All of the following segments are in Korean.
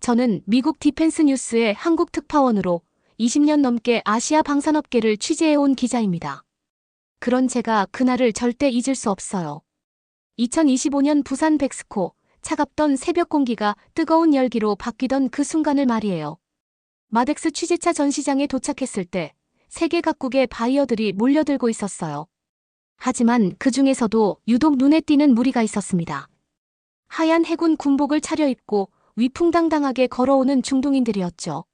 저는 미국 디펜스 뉴스의 한국 특파원으로 20년 넘게 아시아 방산업계를 취재해온 기자입니다. 그런 제가 그날을 절대 잊을 수 없어요. 2025년 부산 백스코, 차갑던 새벽 공기가 뜨거운 열기로 바뀌던 그 순간을 말이에요. 마덱스 취재차 전시장에 도착했을 때 세계 각국의 바이어들이 몰려들고 있었어요. 하지만 그 중에서도 유독 눈에 띄는 무리가 있었습니다. 하얀 해군 군복을 차려입고 위풍당당하게 걸어오는 중동인들이었죠.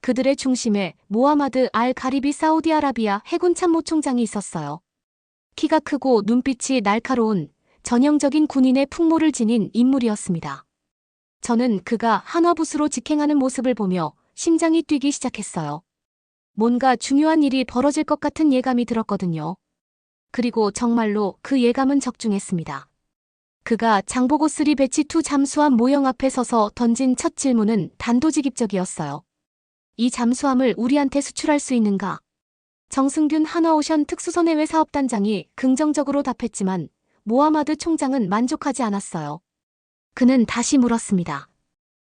그들의 중심에 모하마드 알 가리비 사우디아라비아 해군 참모총장이 있었어요. 키가 크고 눈빛이 날카로운 전형적인 군인의 풍모를 지닌 인물이었습니다. 저는 그가 한화부스로 직행하는 모습을 보며 심장이 뛰기 시작했어요. 뭔가 중요한 일이 벌어질 것 같은 예감이 들었거든요. 그리고 정말로 그 예감은 적중했습니다. 그가 장보고 3 배치 2 잠수함 모형 앞에 서서 던진 첫 질문은 단도직입적이었어요. 이 잠수함을 우리한테 수출할 수 있는가? 정승균 한화오션 특수선해외 사업단장이 긍정적으로 답했지만 모하마드 총장은 만족하지 않았어요. 그는 다시 물었습니다.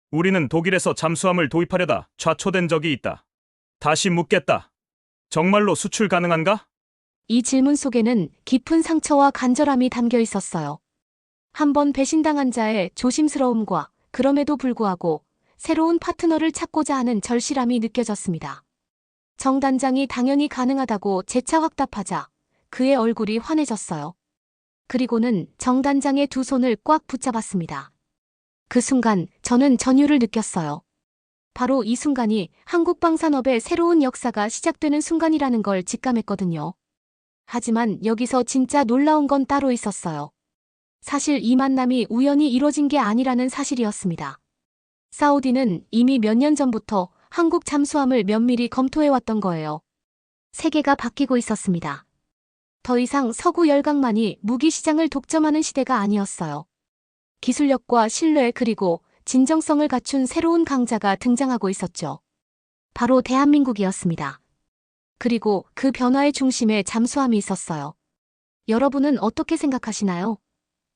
우리는 독일에서 잠수함을 도입하려다 좌초된 적이 있다. 다시 묻겠다. 정말로 수출 가능한가? 이 질문 속에는 깊은 상처와 간절함이 담겨 있었어요. 한 번 배신당한 자의 조심스러움과 그럼에도 불구하고 새로운 파트너를 찾고자 하는 절실함이 느껴졌습니다. 정 단장이 당연히 가능하다고 재차 확답하자 그의 얼굴이 환해졌어요. 그리고는 정 단장의 두 손을 꽉 붙잡았습니다. 그 순간 저는 전율을 느꼈어요. 바로 이 순간이 한국 방산업의 새로운 역사가 시작되는 순간이라는 걸 직감했거든요. 하지만 여기서 진짜 놀라운 건 따로 있었어요. 사실 이 만남이 우연히 이뤄진 게 아니라는 사실이었습니다. 사우디는 이미 몇 년 전부터 한국 잠수함을 면밀히 검토해왔던 거예요. 세계가 바뀌고 있었습니다. 더 이상 서구 열강만이 무기 시장을 독점하는 시대가 아니었어요. 기술력과 신뢰 그리고 진정성을 갖춘 새로운 강자가 등장하고 있었죠. 바로 대한민국이었습니다. 그리고 그 변화의 중심에 잠수함이 있었어요. 여러분은 어떻게 생각하시나요?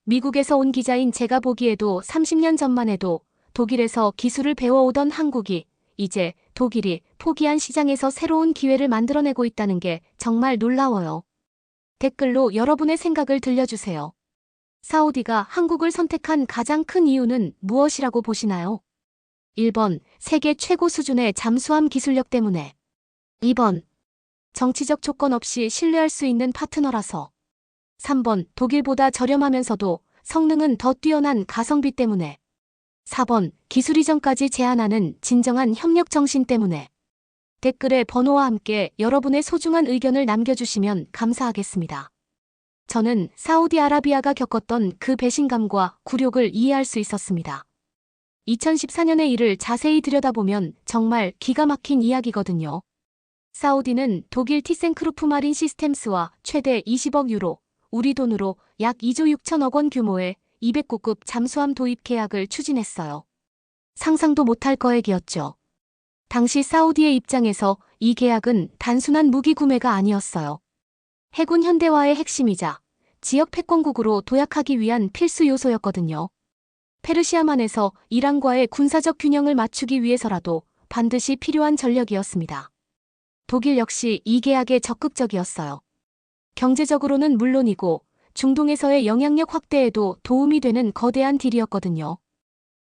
미국에서 온 기자인 제가 보기에도 30년 전만 해도 독일에서 기술을 배워오던 한국이 이제 독일이 포기한 시장에서 새로운 기회를 만들어내고 있다는 게 정말 놀라워요. 댓글로 여러분의 생각을 들려주세요. 사우디가 한국을 선택한 가장 큰 이유는 무엇이라고 보시나요? 1번, 세계 최고 수준의 잠수함 기술력 때문에. 2번, 정치적 조건 없이 신뢰할 수 있는 파트너라서. 3번, 독일보다 저렴하면서도 성능은 더 뛰어난 가성비 때문에. 4번, 기술 이전까지 제한하는 진정한 협력 정신 때문에. 댓글에 번호와 함께 여러분의 소중한 의견을 남겨주시면 감사하겠습니다. 저는 사우디아라비아가 겪었던 그 배신감과 굴욕을 이해할 수 있었습니다. 2014년의 일을 자세히 들여다보면 정말 기가 막힌 이야기거든요. 사우디는 독일 티센크루프 마린 시스템스와 최대 20억 유로, 우리 돈으로 약 2조 6천억 원 규모의 209급 잠수함 도입 계약을 추진했어요. 상상도 못할 거액이었죠. 당시 사우디의 입장에서 이 계약은 단순한 무기 구매가 아니었어요. 해군 현대화의 핵심이자 지역 패권국으로 도약하기 위한 필수 요소였거든요. 페르시아만에서 이란과의 군사적 균형을 맞추기 위해서라도 반드시 필요한 전력이었습니다. 독일 역시 이 계약에 적극적이었어요. 경제적으로는 물론이고 중동에서의 영향력 확대에도 도움이 되는 거대한 딜이었거든요.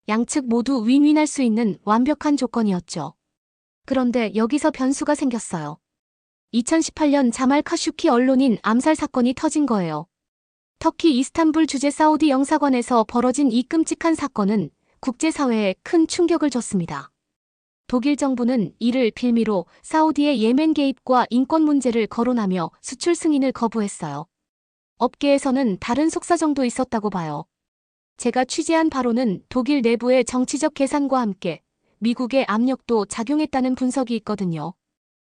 양측 모두 윈윈할 수 있는 완벽한 조건이었죠. 그런데 여기서 변수가 생겼어요. 2018년 자말 카슈키 언론인 암살 사건이 터진 거예요. 터키 이스탄불 주재 사우디 영사관에서 벌어진 이 끔찍한 사건은 국제사회에 큰 충격을 줬습니다. 독일 정부는 이를 빌미로 사우디의 예멘 개입과 인권 문제를 거론하며 수출 승인을 거부했어요. 업계에서는 다른 속사정도 있었다고 봐요. 제가 취재한 바로는 독일 내부의 정치적 계산과 함께 미국의 압력도 작용했다는 분석이 있거든요.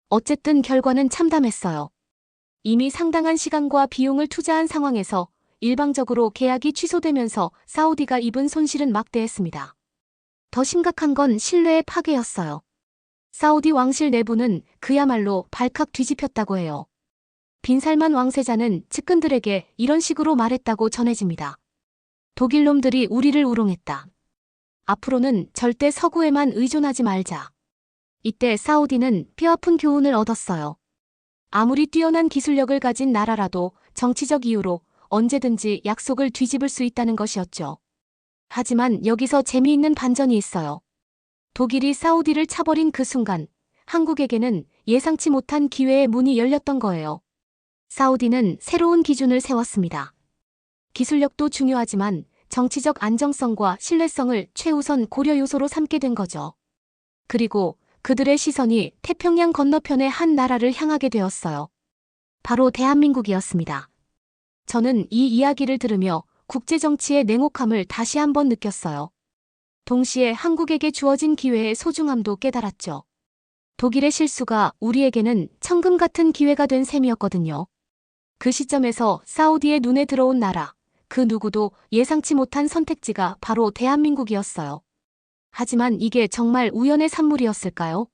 어쨌든 결과는 참담했어요. 이미 상당한 시간과 비용을 투자한 상황에서 일방적으로 계약이 취소되면서 사우디가 입은 손실은 막대했습니다. 더 심각한 건 신뢰의 파괴였어요. 사우디 왕실 내부는 그야말로 발칵 뒤집혔다고 해요. 빈살만 왕세자는 측근들에게 이런 식으로 말했다고 전해집니다. 독일 놈들이 우리를 우롱했다. 앞으로는 절대 서구에만 의존하지 말자. 이때 사우디는 뼈아픈 교훈을 얻었어요. 아무리 뛰어난 기술력을 가진 나라라도 정치적 이유로 언제든지 약속을 뒤집을 수 있다는 것이었죠. 하지만 여기서 재미있는 반전이 있어요. 독일이 사우디를 차버린 그 순간 한국에게는 예상치 못한 기회의 문이 열렸던 거예요. 사우디는 새로운 기준을 세웠습니다. 기술력도 중요하지만 정치적 안정성과 신뢰성을 최우선 고려 요소로 삼게 된 거죠. 그리고 그들의 시선이 태평양 건너편의 한 나라를 향하게 되었어요. 바로 대한민국이었습니다. 저는 이 이야기를 들으며 국제정치의 냉혹함을 다시 한번 느꼈어요. 동시에 한국에게 주어진 기회의 소중함도 깨달았죠. 독일의 실수가 우리에게는 천금 같은 기회가 된 셈이었거든요. 그 시점에서 사우디의 눈에 들어온 나라, 그 누구도 예상치 못한 선택지가 바로 대한민국이었어요. 하지만 이게 정말 우연의 산물이었을까요?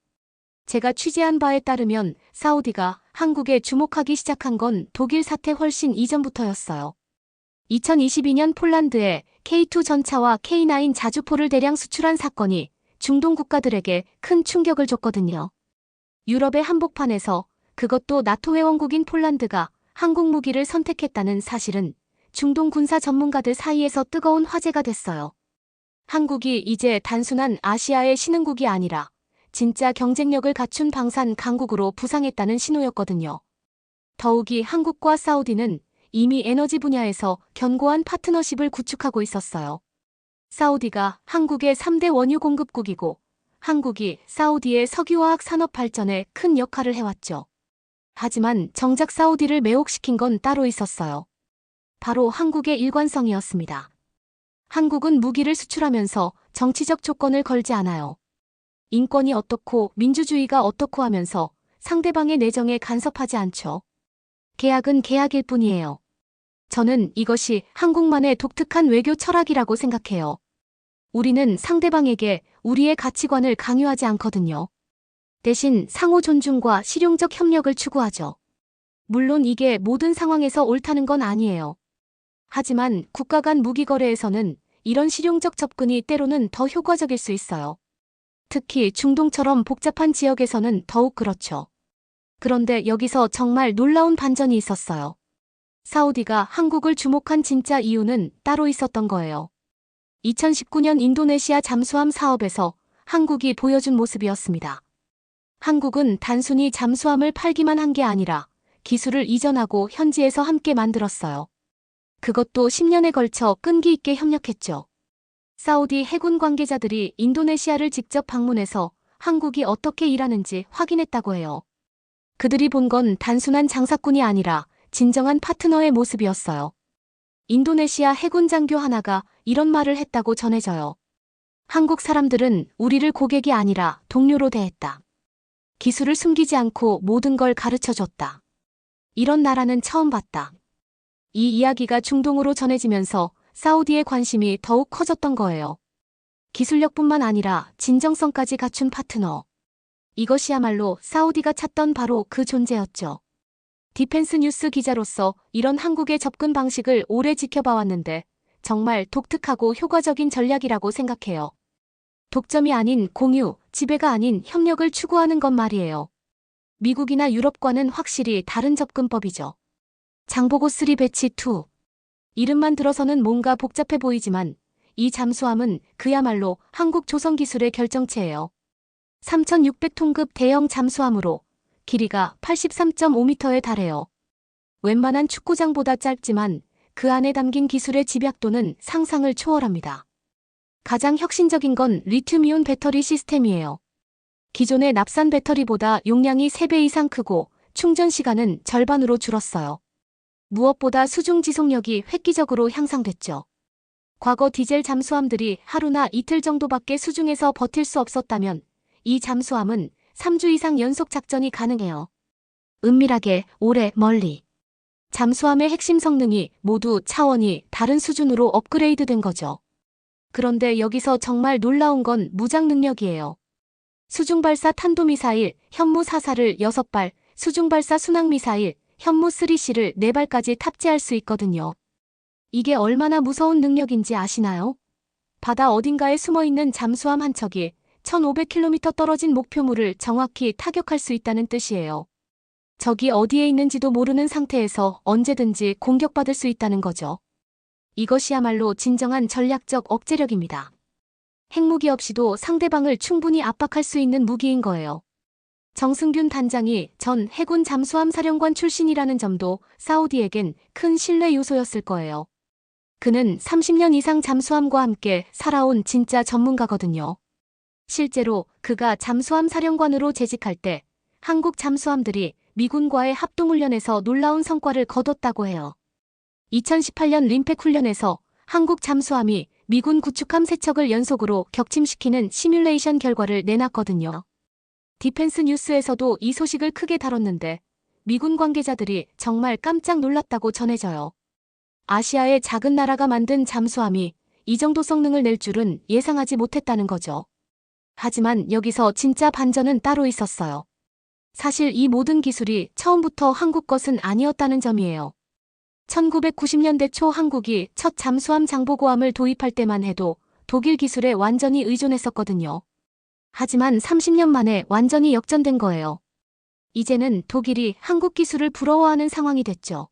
제가 취재한 바에 따르면 사우디가 한국에 주목하기 시작한 건 독일 사태 훨씬 이전부터였어요. 2022년 폴란드에 K2 전차와 K9 자주포를 대량 수출한 사건이 중동 국가들에게 큰 충격을 줬거든요. 유럽의 한복판에서 그것도 나토 회원국인 폴란드가 한국 무기를 선택했다는 사실은 중동 군사 전문가들 사이에서 뜨거운 화제가 됐어요. 한국이 이제 단순한 아시아의 신흥국이 아니라 진짜 경쟁력을 갖춘 방산 강국으로 부상했다는 신호였거든요. 더욱이 한국과 사우디는 이미 에너지 분야에서 견고한 파트너십을 구축하고 있었어요. 사우디가 한국의 3대 원유 공급국이고 한국이 사우디의 석유화학 산업 발전에 큰 역할을 해왔죠. 하지만 정작 사우디를 매혹시킨 건 따로 있었어요. 바로 한국의 일관성이었습니다. 한국은 무기를 수출하면서 정치적 조건을 걸지 않아요. 인권이 어떻고 민주주의가 어떻고 하면서 상대방의 내정에 간섭하지 않죠. 계약은 계약일 뿐이에요. 저는 이것이 한국만의 독특한 외교 철학이라고 생각해요. 우리는 상대방에게 우리의 가치관을 강요하지 않거든요. 대신 상호 존중과 실용적 협력을 추구하죠. 물론 이게 모든 상황에서 옳다는 건 아니에요. 하지만 국가 간 무기 거래에서는 이런 실용적 접근이 때로는 더 효과적일 수 있어요. 특히 중동처럼 복잡한 지역에서는 더욱 그렇죠. 그런데 여기서 정말 놀라운 반전이 있었어요. 사우디가 한국을 주목한 진짜 이유는 따로 있었던 거예요. 2019년 인도네시아 잠수함 사업에서 한국이 보여준 모습이었습니다. 한국은 단순히 잠수함을 팔기만 한 게 아니라 기술을 이전하고 현지에서 함께 만들었어요. 그것도 10년에 걸쳐 끈기 있게 협력했죠. 사우디 해군 관계자들이 인도네시아를 직접 방문해서 한국이 어떻게 일하는지 확인했다고 해요. 그들이 본 건 단순한 장사꾼이 아니라 진정한 파트너의 모습이었어요. 인도네시아 해군 장교 하나가 이런 말을 했다고 전해져요. 한국 사람들은 우리를 고객이 아니라 동료로 대했다. 기술을 숨기지 않고 모든 걸 가르쳐줬다. 이런 나라는 처음 봤다. 이 이야기가 중동으로 전해지면서 사우디의 관심이 더욱 커졌던 거예요. 기술력뿐만 아니라 진정성까지 갖춘 파트너. 이것이야말로 사우디가 찾던 바로 그 존재였죠. 디펜스 뉴스 기자로서 이런 한국의 접근 방식을 오래 지켜봐왔는데 정말 독특하고 효과적인 전략이라고 생각해요. 독점이 아닌 공유, 지배가 아닌 협력을 추구하는 것 말이에요. 미국이나 유럽과는 확실히 다른 접근법이죠. 장보고 3 배치 2. 이름만 들어서는 뭔가 복잡해 보이지만 이 잠수함은 그야말로 한국 조선 기술의 결정체예요. 3,600톤급 대형 잠수함으로 길이가 83.5m에 달해요. 웬만한 축구장보다 짧지만 그 안에 담긴 기술의 집약도는 상상을 초월합니다. 가장 혁신적인 건 리튬이온 배터리 시스템이에요. 기존의 납산 배터리보다 용량이 3배 이상 크고 충전 시간은 절반으로 줄었어요. 무엇보다 수중 지속력이 획기적으로 향상됐죠. 과거 디젤 잠수함들이 하루나 이틀 정도밖에 수중에서 버틸 수 없었다면 이 잠수함은 3주 이상 연속 작전이 가능해요. 은밀하게, 오래, 멀리. 잠수함의 핵심 성능이 모두 차원이 다른 수준으로 업그레이드된 거죠. 그런데 여기서 정말 놀라운 건 무장 능력이에요. 수중발사 탄도미사일, 현무4사를 6발, 수중발사 순항미사일, 현무3C를 4발까지 탑재할 수 있거든요. 이게 얼마나 무서운 능력인지 아시나요? 바다 어딘가에 숨어있는 잠수함 한 척이 1500km 떨어진 목표물을 정확히 타격할 수 있다는 뜻이에요. 적이 어디에 있는지도 모르는 상태에서 언제든지 공격받을 수 있다는 거죠. 이것이야말로 진정한 전략적 억제력입니다. 핵무기 없이도 상대방을 충분히 압박할 수 있는 무기인 거예요. 정승균 단장이 전 해군 잠수함 사령관 출신이라는 점도 사우디에겐 큰 신뢰 요소였을 거예요. 그는 30년 이상 잠수함과 함께 살아온 진짜 전문가거든요. 실제로 그가 잠수함 사령관으로 재직할 때 한국 잠수함들이 미군과의 합동훈련에서 놀라운 성과를 거뒀다고 해요. 2018년 림팩 훈련에서 한국 잠수함이 미군 구축함 3척을 연속으로 격침시키는 시뮬레이션 결과를 내놨거든요. 디펜스 뉴스에서도 이 소식을 크게 다뤘는데 미군 관계자들이 정말 깜짝 놀랐다고 전해져요. 아시아의 작은 나라가 만든 잠수함이 이 정도 성능을 낼 줄은 예상하지 못했다는 거죠. 하지만 여기서 진짜 반전은 따로 있었어요. 사실 이 모든 기술이 처음부터 한국 것은 아니었다는 점이에요. 1990년대 초 한국이 첫 잠수함 장보고함을 도입할 때만 해도 독일 기술에 완전히 의존했었거든요. 하지만 30년 만에 완전히 역전된 거예요. 이제는 독일이 한국 기술을 부러워하는 상황이 됐죠.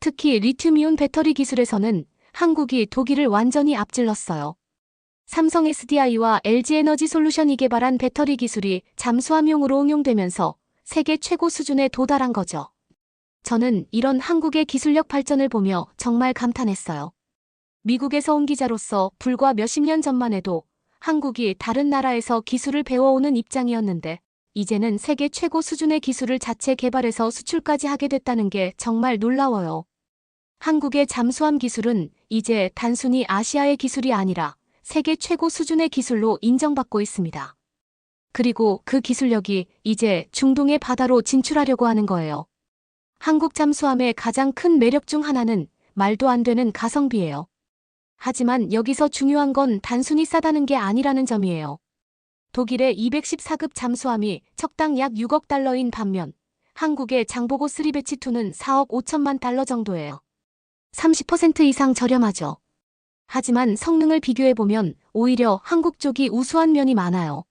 특히 리튬이온 배터리 기술에서는 한국이 독일을 완전히 앞질렀어요. 삼성 SDI와 LG에너지 솔루션이 개발한 배터리 기술이 잠수함용으로 응용되면서 세계 최고 수준에 도달한 거죠. 저는 이런 한국의 기술력 발전을 보며 정말 감탄했어요. 미국에서 온 기자로서 불과 몇십 년 전만 해도 한국이 다른 나라에서 기술을 배워오는 입장이었는데 이제는 세계 최고 수준의 기술을 자체 개발해서 수출까지 하게 됐다는 게 정말 놀라워요. 한국의 잠수함 기술은 이제 단순히 아시아의 기술이 아니라 세계 최고 수준의 기술로 인정받고 있습니다. 그리고 그 기술력이 이제 중동의 바다로 진출하려고 하는 거예요. 한국 잠수함의 가장 큰 매력 중 하나는 말도 안 되는 가성비예요. 하지만 여기서 중요한 건 단순히 싸다는 게 아니라는 점이에요. 독일의 214급 잠수함이 척당 약 6억 달러인 반면 한국의 장보고 3배치2는 4억 5천만 달러 정도예요. 30% 이상 저렴하죠. 하지만 성능을 비교해보면 오히려 한국 쪽이 우수한 면이 많아요.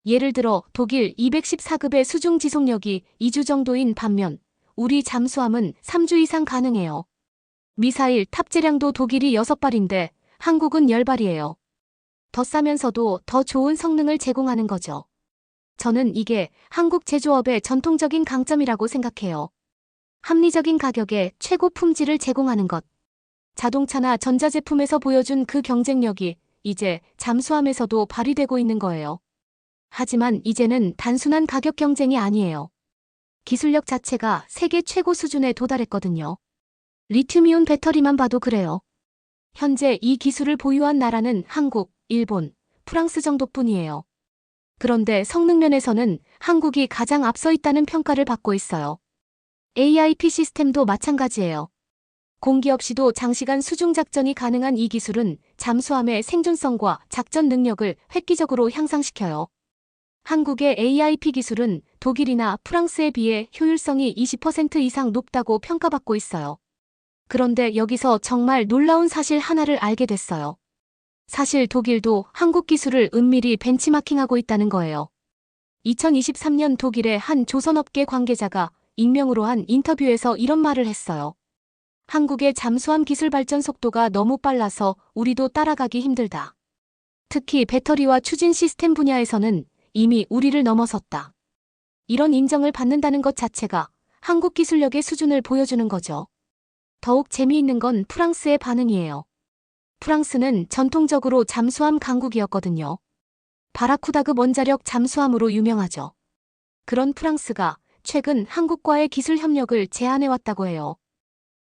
예를 들어 독일 214급의 수중 지속력이 2주 정도인 반면 우리 잠수함은 3주 이상 가능해요. 미사일 탑재량도 독일이 6발인데 한국은 10발이에요. 더 싸면서도 더 좋은 성능을 제공하는 거죠. 저는 이게 한국 제조업의 전통적인 강점이라고 생각해요. 합리적인 가격에 최고 품질을 제공하는 것. 자동차나 전자제품에서 보여준 그 경쟁력이 이제 잠수함에서도 발휘되고 있는 거예요. 하지만 이제는 단순한 가격 경쟁이 아니에요. 기술력 자체가 세계 최고 수준에 도달했거든요. 리튬이온 배터리만 봐도 그래요. 현재 이 기술을 보유한 나라는 한국, 일본, 프랑스 정도뿐이에요. 그런데 성능 면에서는 한국이 가장 앞서 있다는 평가를 받고 있어요. AIP 시스템도 마찬가지예요. 공기 없이도 장시간 수중 작전이 가능한 이 기술은 잠수함의 생존성과 작전 능력을 획기적으로 향상시켜요. 한국의 AIP 기술은 독일이나 프랑스에 비해 효율성이 20% 이상 높다고 평가받고 있어요. 그런데 여기서 정말 놀라운 사실 하나를 알게 됐어요. 사실 독일도 한국 기술을 은밀히 벤치마킹하고 있다는 거예요. 2023년 독일의 한 조선업계 관계자가 익명으로 한 인터뷰에서 이런 말을 했어요. 한국의 잠수함 기술 발전 속도가 너무 빨라서 우리도 따라가기 힘들다. 특히 배터리와 추진 시스템 분야에서는 이미 우리를 넘어섰다. 이런 인정을 받는다는 것 자체가 한국 기술력의 수준을 보여주는 거죠. 더욱 재미있는 건 프랑스의 반응이에요. 프랑스는 전통적으로 잠수함 강국이었거든요. 바라쿠다급 원자력 잠수함으로 유명하죠. 그런 프랑스가 최근 한국과의 기술 협력을 제안해왔다고 해요.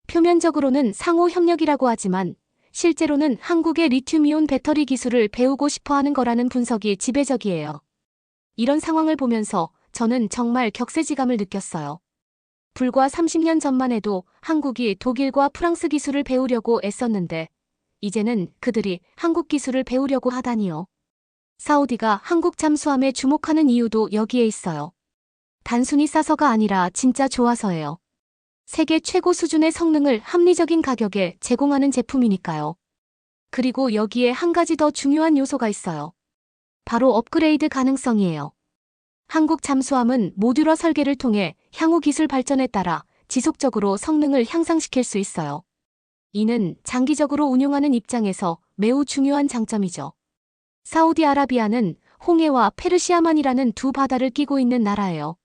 표면적으로는 상호 협력이라고 하지만 실제로는 한국의 리튬이온 배터리 기술을 배우고 싶어 하는 거라는 분석이 지배적이에요. 이런 상황을 보면서 저는 정말 격세지감을 느꼈어요. 불과 30년 전만 해도 한국이 독일과 프랑스 기술을 배우려고 애썼는데 이제는 그들이 한국 기술을 배우려고 하다니요. 사우디가 한국 잠수함에 주목하는 이유도 여기에 있어요. 단순히 싸서가 아니라 진짜 좋아서예요. 세계 최고 수준의 성능을 합리적인 가격에 제공하는 제품이니까요. 그리고 여기에 한 가지 더 중요한 요소가 있어요. 바로 업그레이드 가능성이에요. 한국 잠수함은 모듈러 설계를 통해 향후 기술 발전에 따라 지속적으로 성능을 향상시킬 수 있어요. 이는 장기적으로 운용하는 입장에서 매우 중요한 장점이죠. 사우디아라비아는 홍해와 페르시아만이라는 두 바다를 끼고 있는 나라예요.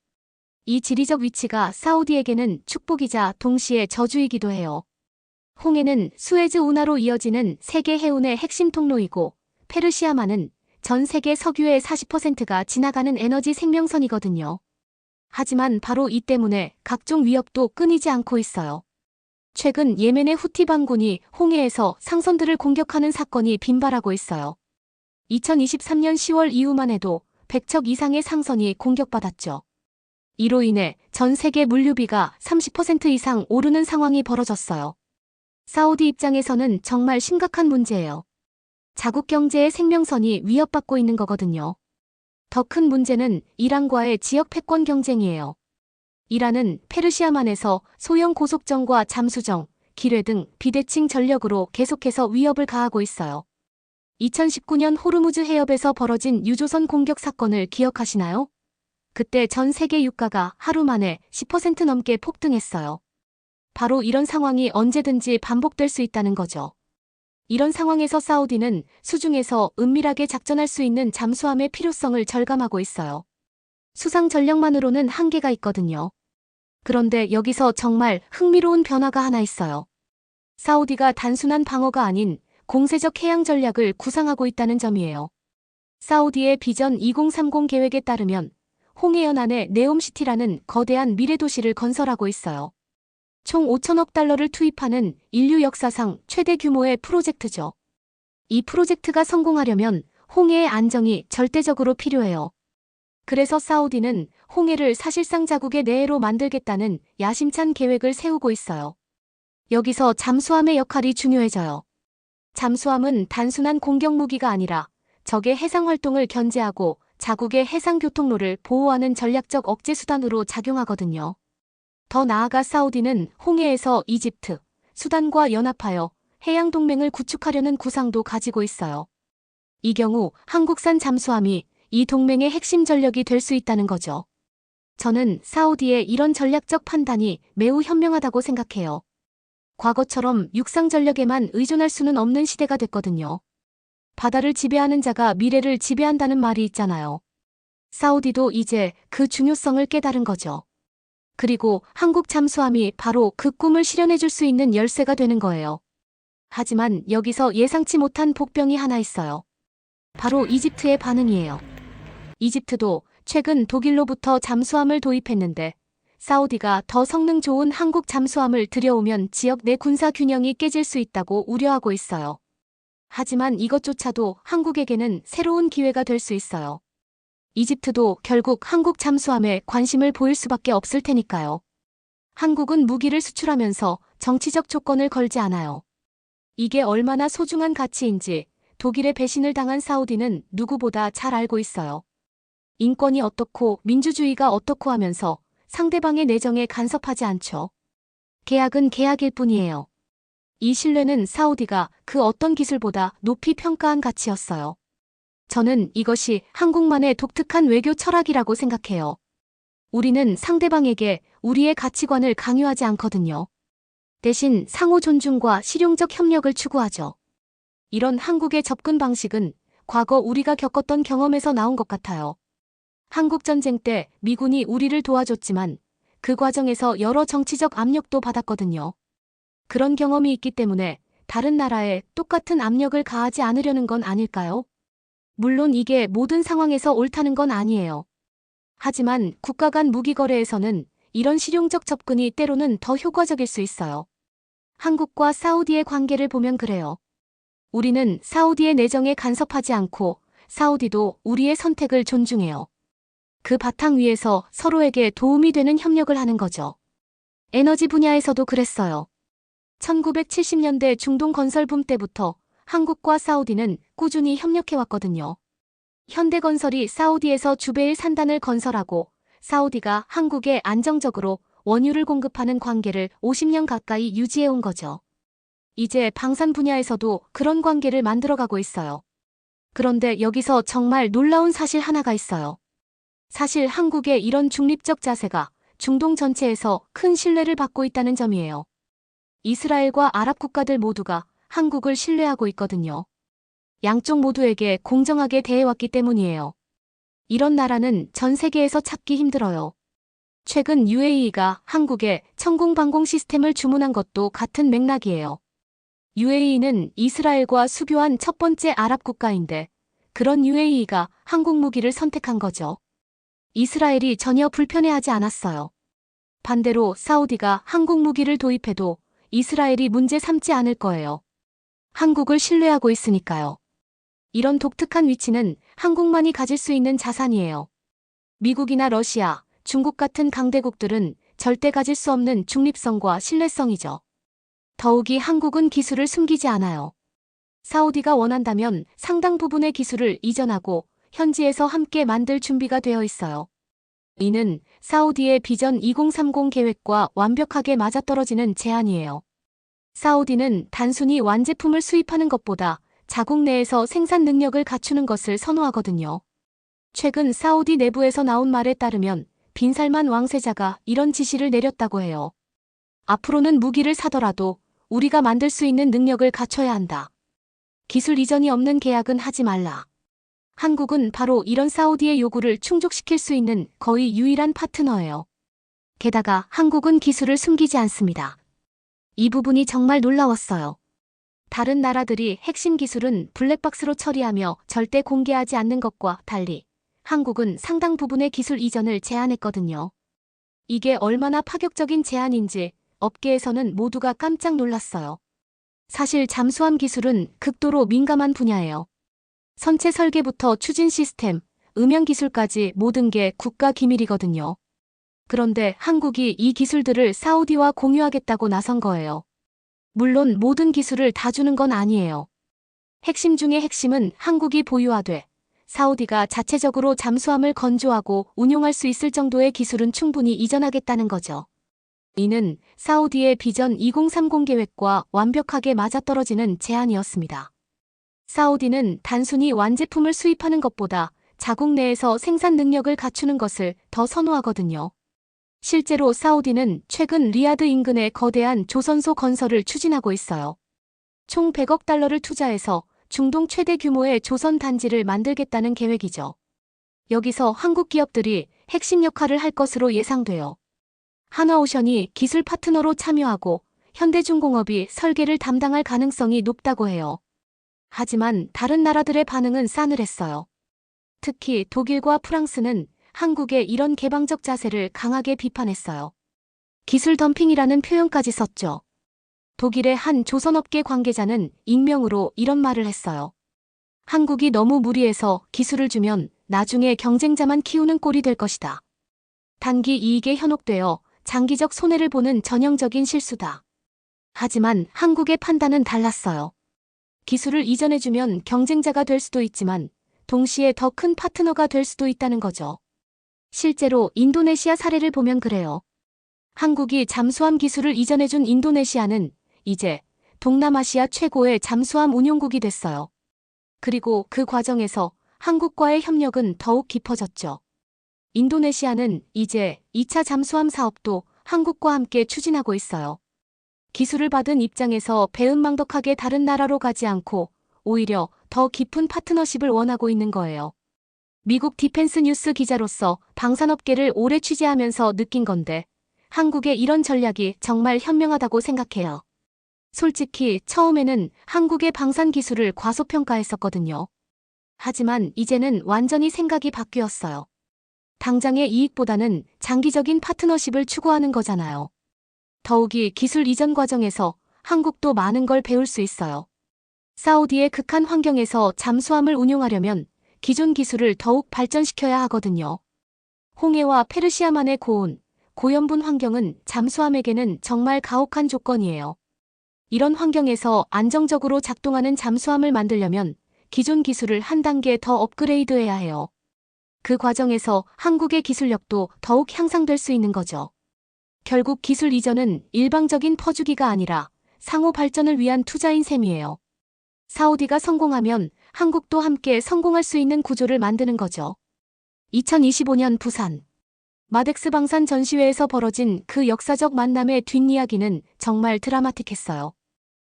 이 지리적 위치가 사우디에게는 축복이자 동시에 저주이기도 해요. 홍해는 수에즈 운하로 이어지는 세계 해운의 핵심 통로이고, 페르시아만은 전 세계 석유의 40%가 지나가는 에너지 생명선이거든요. 하지만 바로 이 때문에 각종 위협도 끊이지 않고 있어요. 최근 예멘의 후티 반군이 홍해에서 상선들을 공격하는 사건이 빈발하고 있어요. 2023년 10월 이후만 해도 100척 이상의 상선이 공격받았죠. 이로 인해 전 세계 물류비가 30% 이상 오르는 상황이 벌어졌어요. 사우디 입장에서는 정말 심각한 문제예요. 자국 경제의 생명선이 위협받고 있는 거거든요. 더 큰 문제는 이란과의 지역 패권 경쟁이에요. 이란은 페르시아만에서 소형 고속정과 잠수정, 기뢰 등 비대칭 전력으로 계속해서 위협을 가하고 있어요. 2019년 호르무즈 해협에서 벌어진 유조선 공격 사건을 기억하시나요? 그때 전 세계 유가가 하루 만에 10% 넘게 폭등했어요. 바로 이런 상황이 언제든지 반복될 수 있다는 거죠. 이런 상황에서 사우디는 수중에서 은밀하게 작전할 수 있는 잠수함의 필요성을 절감하고 있어요. 수상 전력만으로는 한계가 있거든요. 그런데 여기서 정말 흥미로운 변화가 하나 있어요. 사우디가 단순한 방어가 아닌 공세적 해양 전략을 구상하고 있다는 점이에요. 사우디의 비전 2030 계획에 따르면 홍해 연안에 네옴시티라는 거대한 미래 도시를 건설하고 있어요. 총 5천억 달러를 투입하는 인류 역사상 최대 규모의 프로젝트죠. 이 프로젝트가 성공하려면 홍해의 안정이 절대적으로 필요해요. 그래서 사우디는 홍해를 사실상 자국의 내해로 만들겠다는 야심찬 계획을 세우고 있어요. 여기서 잠수함의 역할이 중요해져요. 잠수함은 단순한 공격 무기가 아니라 적의 해상 활동을 견제하고 자국의 해상 교통로를 보호하는 전략적 억제 수단으로 작용하거든요. 더 나아가 사우디는 홍해에서 이집트, 수단과 연합하여 해양 동맹을 구축하려는 구상도 가지고 있어요. 이 경우 한국산 잠수함이 이 동맹의 핵심 전력이 될 수 있다는 거죠. 저는 사우디의 이런 전략적 판단이 매우 현명하다고 생각해요. 과거처럼 육상 전력에만 의존할 수는 없는 시대가 됐거든요. 바다를 지배하는 자가 미래를 지배한다는 말이 있잖아요. 사우디도 이제 그 중요성을 깨달은 거죠. 그리고 한국 잠수함이 바로 그 꿈을 실현해줄 수 있는 열쇠가 되는 거예요. 하지만 여기서 예상치 못한 복병이 하나 있어요. 바로 이집트의 반응이에요. 이집트도 최근 독일로부터 잠수함을 도입했는데 사우디가 더 성능 좋은 한국 잠수함을 들여오면 지역 내 군사 균형이 깨질 수 있다고 우려하고 있어요. 하지만 이것조차도 한국에게는 새로운 기회가 될 수 있어요. 이집트도 결국 한국 잠수함에 관심을 보일 수밖에 없을 테니까요. 한국은 무기를 수출하면서 정치적 조건을 걸지 않아요. 이게 얼마나 소중한 가치인지 독일의 배신을 당한 사우디는 누구보다 잘 알고 있어요. 인권이 어떻고 민주주의가 어떻고 하면서 상대방의 내정에 간섭하지 않죠. 계약은 계약일 뿐이에요. 이 신뢰는 사우디가 그 어떤 기술보다 높이 평가한 가치였어요. 저는 이것이 한국만의 독특한 외교 철학이라고 생각해요. 우리는 상대방에게 우리의 가치관을 강요하지 않거든요. 대신 상호 존중과 실용적 협력을 추구하죠. 이런 한국의 접근 방식은 과거 우리가 겪었던 경험에서 나온 것 같아요. 한국전쟁 때 미군이 우리를 도와줬지만 그 과정에서 여러 정치적 압력도 받았거든요. 그런 경험이 있기 때문에 다른 나라에 똑같은 압력을 가하지 않으려는 건 아닐까요? 물론 이게 모든 상황에서 옳다는 건 아니에요. 하지만 국가 간 무기 거래에서는 이런 실용적 접근이 때로는 더 효과적일 수 있어요. 한국과 사우디의 관계를 보면 그래요. 우리는 사우디의 내정에 간섭하지 않고 사우디도 우리의 선택을 존중해요. 그 바탕 위에서 서로에게 도움이 되는 협력을 하는 거죠. 에너지 분야에서도 그랬어요. 1970년대 중동 건설 붐 때부터 한국과 사우디는 꾸준히 협력해왔거든요. 현대건설이 사우디에서 주베일 산단을 건설하고 사우디가 한국에 안정적으로 원유를 공급하는 관계를 50년 가까이 유지해온 거죠. 이제 방산 분야에서도 그런 관계를 만들어가고 있어요. 그런데 여기서 정말 놀라운 사실 하나가 있어요. 사실 한국의 이런 중립적 자세가 중동 전체에서 큰 신뢰를 받고 있다는 점이에요. 이스라엘과 아랍 국가들 모두가 한국을 신뢰하고 있거든요. 양쪽 모두에게 공정하게 대해왔기 때문이에요. 이런 나라는 전 세계에서 찾기 힘들어요. 최근 UAE가 한국에 천공방공 시스템을 주문한 것도 같은 맥락이에요. UAE는 이스라엘과 수교한 첫 번째 아랍 국가인데 그런 UAE가 한국 무기를 선택한 거죠. 이스라엘이 전혀 불편해하지 않았어요. 반대로 사우디가 한국 무기를 도입해도 이스라엘이 문제 삼지 않을 거예요. 한국을 신뢰하고 있으니까요. 이런 독특한 위치는 한국만이 가질 수 있는 자산이에요. 미국이나 러시아, 중국 같은 강대국들은 절대 가질 수 없는 중립성과 신뢰성이죠. 더욱이 한국은 기술을 숨기지 않아요. 사우디가 원한다면 상당 부분의 기술을 이전하고 현지에서 함께 만들 준비가 되어 있어요. 이는 사우디의 비전 2030 계획과 완벽하게 맞아떨어지는 제안이에요. 사우디는 단순히 완제품을 수입하는 것보다 자국 내에서 생산 능력을 갖추는 것을 선호하거든요. 최근 사우디 내부에서 나온 말에 따르면 빈살만 왕세자가 이런 지시를 내렸다고 해요. 앞으로는 무기를 사더라도 우리가 만들 수 있는 능력을 갖춰야 한다. 기술 이전이 없는 계약은 하지 말라. 한국은 바로 이런 사우디의 요구를 충족시킬 수 있는 거의 유일한 파트너예요. 게다가 한국은 기술을 숨기지 않습니다. 이 부분이 정말 놀라웠어요. 다른 나라들이 핵심 기술은 블랙박스로 처리하며 절대 공개하지 않는 것과 달리 한국은 상당 부분의 기술 이전을 제안했거든요. 이게 얼마나 파격적인 제안인지 업계에서는 모두가 깜짝 놀랐어요. 사실 잠수함 기술은 극도로 민감한 분야예요. 선체 설계부터 추진 시스템, 음향 기술까지 모든 게 국가 기밀이거든요. 그런데 한국이 이 기술들을 사우디와 공유하겠다고 나선 거예요. 물론 모든 기술을 다 주는 건 아니에요. 핵심 중의 핵심은 한국이 보유하되 사우디가 자체적으로 잠수함을 건조하고 운용할 수 있을 정도의 기술은 충분히 이전하겠다는 거죠. 이는 사우디의 비전 2030 계획과 완벽하게 맞아떨어지는 제안이었습니다. 사우디는 단순히 완제품을 수입하는 것보다 자국 내에서 생산 능력을 갖추는 것을 더 선호하거든요. 실제로 사우디는 최근 리야드 인근에 거대한 조선소 건설을 추진하고 있어요. 총 100억 달러를 투자해서 중동 최대 규모의 조선 단지를 만들겠다는 계획이죠. 여기서 한국 기업들이 핵심 역할을 할 것으로 예상돼요. 한화오션이 기술 파트너로 참여하고 현대중공업이 설계를 담당할 가능성이 높다고 해요. 하지만 다른 나라들의 반응은 싸늘했어요. 특히 독일과 프랑스는 한국의 이런 개방적 자세를 강하게 비판했어요. 기술 덤핑이라는 표현까지 썼죠. 독일의 한 조선업계 관계자는 익명으로 이런 말을 했어요. 한국이 너무 무리해서 기술을 주면 나중에 경쟁자만 키우는 꼴이 될 것이다. 단기 이익에 현혹되어 장기적 손해를 보는 전형적인 실수다. 하지만 한국의 판단은 달랐어요. 기술을 이전해주면 경쟁자가 될 수도 있지만 동시에 더 큰 파트너가 될 수도 있다는 거죠. 실제로 인도네시아 사례를 보면 그래요. 한국이 잠수함 기술을 이전해준 인도네시아는 이제 동남아시아 최고의 잠수함 운용국이 됐어요. 그리고 그 과정에서 한국과의 협력은 더욱 깊어졌죠. 인도네시아는 이제 2차 잠수함 사업도 한국과 함께 추진하고 있어요. 기술을 받은 입장에서 배은망덕하게 다른 나라로 가지 않고 오히려 더 깊은 파트너십을 원하고 있는 거예요. 미국 디펜스 뉴스 기자로서 방산업계를 오래 취재하면서 느낀 건데 한국의 이런 전략이 정말 현명하다고 생각해요. 솔직히 처음에는 한국의 방산 기술을 과소평가했었거든요. 하지만 이제는 완전히 생각이 바뀌었어요. 당장의 이익보다는 장기적인 파트너십을 추구하는 거잖아요. 더욱이 기술 이전 과정에서 한국도 많은 걸 배울 수 있어요. 사우디의 극한 환경에서 잠수함을 운용하려면 기존 기술을 더욱 발전시켜야 하거든요. 홍해와 페르시아만의 고온, 고염분 환경은 잠수함에게는 정말 가혹한 조건이에요. 이런 환경에서 안정적으로 작동하는 잠수함을 만들려면 기존 기술을 한 단계 더 업그레이드해야 해요. 그 과정에서 한국의 기술력도 더욱 향상될 수 있는 거죠. 결국 기술 이전은 일방적인 퍼주기가 아니라 상호 발전을 위한 투자인 셈이에요. 사우디가 성공하면 한국도 함께 성공할 수 있는 구조를 만드는 거죠. 2025년 부산 마덱스 방산 전시회에서 벌어진 그 역사적 만남의 뒷이야기는 정말 드라마틱했어요.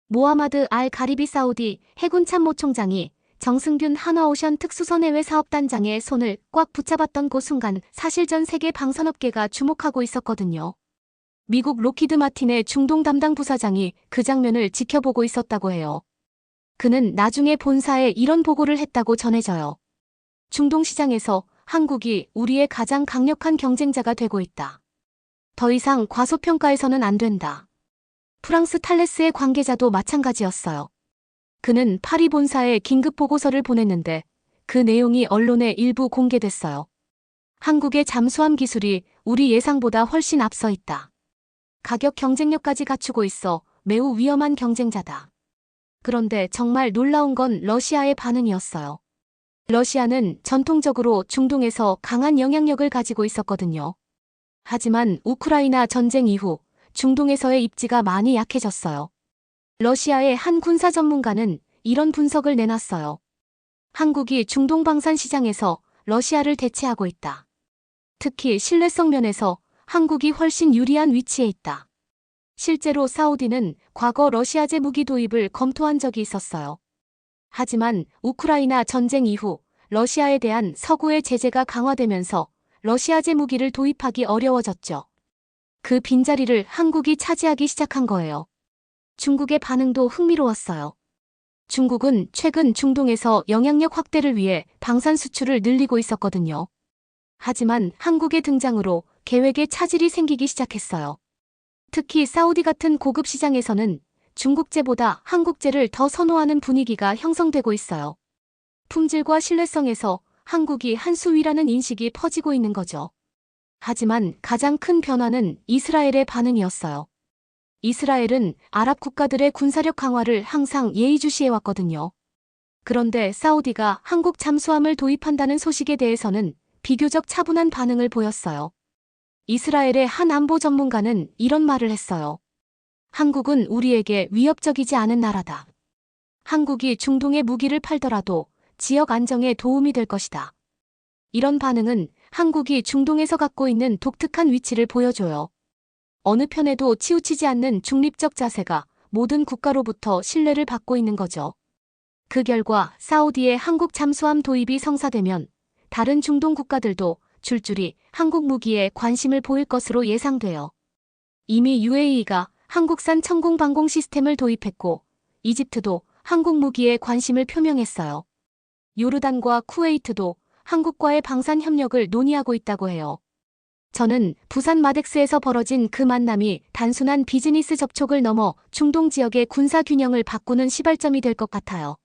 모하마드 알 가리비 사우디 해군 참모총장이 정승균 한화오션 특수선해외 사업단장의 손을 꽉 붙잡았던 그 순간 사실 전 세계 방산업계가 주목하고 있었거든요. 미국 로키드 마틴의 중동 담당 부사장이 그 장면을 지켜보고 있었다고 해요. 그는 나중에 본사에 이런 보고를 했다고 전해져요. 중동 시장에서 한국이 우리의 가장 강력한 경쟁자가 되고 있다. 더 이상 과소평가해서는 안 된다. 프랑스 탈레스의 관계자도 마찬가지였어요. 그는 파리 본사에 긴급 보고서를 보냈는데 그 내용이 언론에 일부 공개됐어요. 한국의 잠수함 기술이 우리 예상보다 훨씬 앞서 있다. 가격 경쟁력까지 갖추고 있어 매우 위험한 경쟁자다. 그런데 정말 놀라운 건 러시아의 반응이었어요. 러시아는 전통적으로 중동에서 강한 영향력을 가지고 있었거든요. 하지만 우크라이나 전쟁 이후 중동에서의 입지가 많이 약해졌어요. 러시아의 한 군사 전문가는 이런 분석을 내놨어요. 한국이 중동 방산 시장에서 러시아를 대체하고 있다. 특히 신뢰성 면에서 한국이 훨씬 유리한 위치에 있다. 실제로 사우디는 과거 러시아제 무기 도입을 검토한 적이 있었어요. 하지만 우크라이나 전쟁 이후 러시아에 대한 서구의 제재가 강화되면서 러시아제 무기를 도입하기 어려워졌죠. 그 빈자리를 한국이 차지하기 시작한 거예요. 중국의 반응도 흥미로웠어요. 중국은 최근 중동에서 영향력 확대를 위해 방산 수출을 늘리고 있었거든요. 하지만 한국의 등장으로 계획에 차질이 생기기 시작했어요. 특히 사우디 같은 고급 시장에서는 중국제보다 한국제를 더 선호하는 분위기가 형성되고 있어요. 품질과 신뢰성에서 한국이 한 수위라는 인식이 퍼지고 있는 거죠. 하지만 가장 큰 변화는 이스라엘의 반응이었어요. 이스라엘은 아랍 국가들의 군사력 강화를 항상 예의주시해왔거든요. 그런데 사우디가 한국 잠수함을 도입한다는 소식에 대해서는 비교적 차분한 반응을 보였어요. 이스라엘의 한 안보 전문가는 이런 말을 했어요. 한국은 우리에게 위협적이지 않은 나라다. 한국이 중동에 무기를 팔더라도 지역 안정에 도움이 될 것이다. 이런 반응은 한국이 중동에서 갖고 있는 독특한 위치를 보여줘요. 어느 편에도 치우치지 않는 중립적 자세가 모든 국가로부터 신뢰를 받고 있는 거죠. 그 결과 사우디의 한국 잠수함 도입이 성사되면 다른 중동 국가들도 줄줄이 한국 무기에 관심을 보일 것으로 예상돼요. 이미 UAE가 한국산 천공 방공 시스템을 도입했고 이집트도 한국 무기에 관심을 표명했어요. 요르단과 쿠웨이트도 한국과의 방산 협력을 논의하고 있다고 해요. 저는 부산 마덱스에서 벌어진 그 만남이 단순한 비즈니스 접촉을 넘어 중동 지역의 군사 균형을 바꾸는 시발점이 될 것 같아요.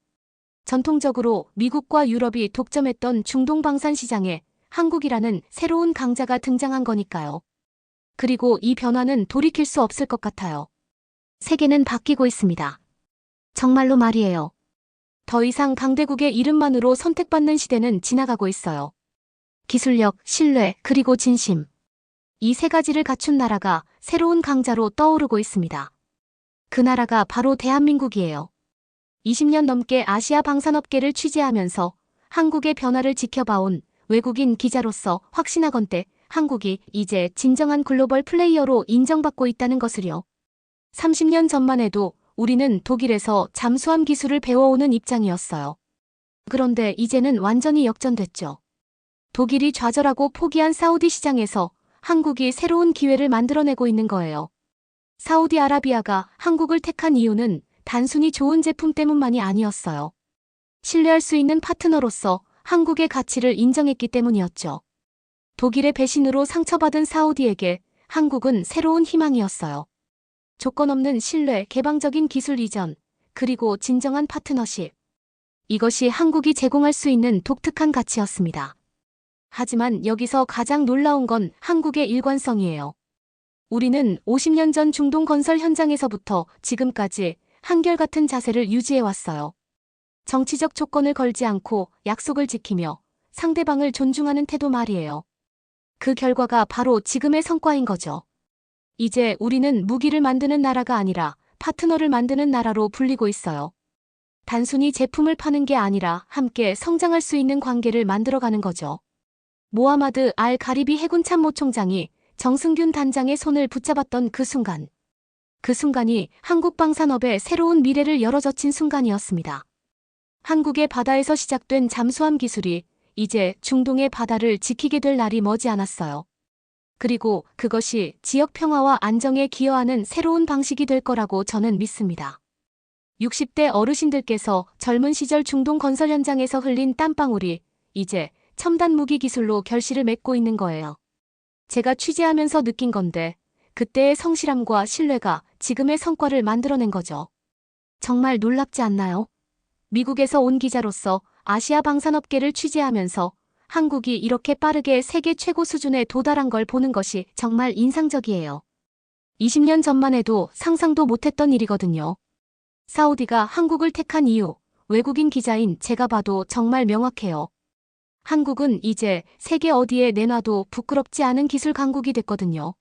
전통적으로 미국과 유럽이 독점했던 중동 방산 시장에 한국이라는 새로운 강자가 등장한 거니까요. 그리고 이 변화는 돌이킬 수 없을 것 같아요. 세계는 바뀌고 있습니다. 정말로 말이에요. 더 이상 강대국의 이름만으로 선택받는 시대는 지나가고 있어요. 기술력, 신뢰, 그리고 진심. 이 세 가지를 갖춘 나라가 새로운 강자로 떠오르고 있습니다. 그 나라가 바로 대한민국이에요. 20년 넘게 아시아 방산업계를 취재하면서 한국의 변화를 지켜봐온 외국인 기자로서 확신하건대 한국이 이제 진정한 글로벌 플레이어로 인정받고 있다는 것을요. 30년 전만 해도 우리는 독일에서 잠수함 기술을 배워오는 입장이었어요. 그런데 이제는 완전히 역전됐죠. 독일이 좌절하고 포기한 사우디 시장에서 한국이 새로운 기회를 만들어내고 있는 거예요. 사우디아라비아가 한국을 택한 이유는 단순히 좋은 제품 때문만이 아니었어요. 신뢰할 수 있는 파트너로서 한국의 가치를 인정했기 때문이었죠. 독일의 배신으로 상처받은 사우디에게 한국은 새로운 희망이었어요. 조건 없는 신뢰, 개방적인 기술 이전, 그리고 진정한 파트너십. 이것이 한국이 제공할 수 있는 독특한 가치였습니다. 하지만 여기서 가장 놀라운 건 한국의 일관성이에요. 우리는 50년 전 중동 건설 현장에서부터 지금까지 한결같은 자세를 유지해왔어요. 정치적 조건을 걸지 않고 약속을 지키며 상대방을 존중하는 태도 말이에요. 그 결과가 바로 지금의 성과인 거죠. 이제 우리는 무기를 만드는 나라가 아니라 파트너를 만드는 나라로 불리고 있어요. 단순히 제품을 파는 게 아니라 함께 성장할 수 있는 관계를 만들어가는 거죠. 모하마드 알 가리비 해군 참모 총장이 정승균 단장의 손을 붙잡았던 그 순간. 그 순간이 한국 방산업의 새로운 미래를 열어젖힌 순간이었습니다. 한국의 바다에서 시작된 잠수함 기술이 이제 중동의 바다를 지키게 될 날이 머지않았어요. 그리고 그것이 지역 평화와 안정에 기여하는 새로운 방식이 될 거라고 저는 믿습니다. 60대 어르신들께서 젊은 시절 중동 건설 현장에서 흘린 땀방울이 이제 첨단 무기 기술로 결실을 맺고 있는 거예요. 제가 취재하면서 느낀 건데 그때의 성실함과 신뢰가 지금의 성과를 만들어낸 거죠. 정말 놀랍지 않나요? 미국에서 온 기자로서 아시아 방산업계를 취재하면서 한국이 이렇게 빠르게 세계 최고 수준에 도달한 걸 보는 것이 정말 인상적이에요. 20년 전만 해도 상상도 못했던 일이거든요. 사우디가 한국을 택한 이유, 외국인 기자인 제가 봐도 정말 명확해요. 한국은 이제 세계 어디에 내놔도 부끄럽지 않은 기술 강국이 됐거든요.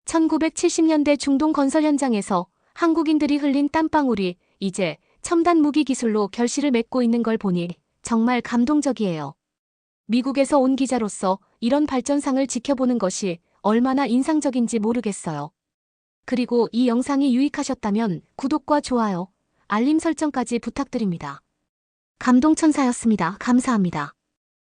1970년대 중동 건설 현장에서 한국인들이 흘린 땀방울이 이제 첨단 무기 기술로 결실을 맺고 있는 걸 보니 정말 감동적이에요. 미국에서 온 기자로서 이런 발전상을 지켜보는 것이 얼마나 인상적인지 모르겠어요. 그리고 이 영상이 유익하셨다면 구독과 좋아요, 알림 설정까지 부탁드립니다. 감동천사였습니다. 감사합니다.